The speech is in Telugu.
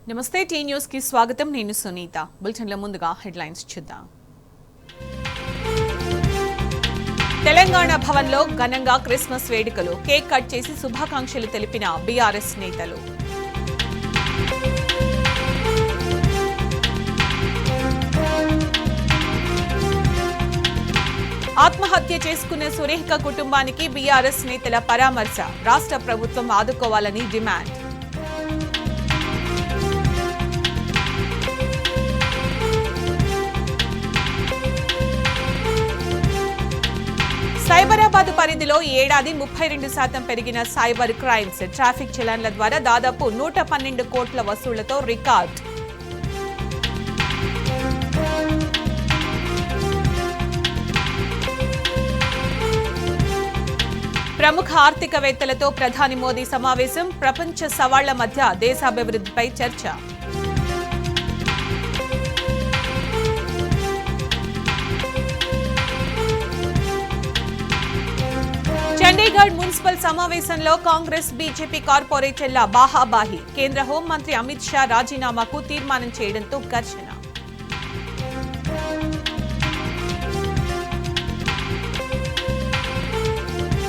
నమస్తే టీ న్యూస్ కి స్వాగతం. నేను సునీత. బులెటిన్ల ముందుగా హెడ్లైన్స్ చూద్దాం. తెలంగాణ భవన్లో ఘనంగా క్రిస్మస్ వేడుకలు. కేక్ కట్ చేసి శుభాకాంక్షలు తెలిపిన బీఆర్ఎస్ నేతలు. ఆత్మహత్య చేసుకున్న సురేఖ కుటుంబానికి బీఆర్ఎస్ నేతల పరామర్శ. రాష్ట్ర ప్రభుత్వం ఆదుకోవాలని డిమాండ్. సైబరాబాద్ పరిధిలో ఈ ఏడాది 32% పెరిగిన సైబర్ క్రైమ్స్. ట్రాఫిక్ చలాన్ల ద్వారా దాదాపు 112 కోట్ల వసూళ్లతో రికార్డ్. ప్రముఖ ఆర్థికవేత్తలతో ప్రధాని మోదీ సమావేశం. ప్రపంచ సవాళ్ల మధ్య దేశాభివృద్ధిపై చర్చ. చండీగఢ్ మున్సిపల్ సమావేశంలో కాంగ్రెస్ బీజేపీ కార్పొరేటర్ల బాహాబాహి. కేంద్ర హోంమంత్రి అమిత్ షా రాజీనామాకు తీర్మానం చేయడంతో ఘర్షణ.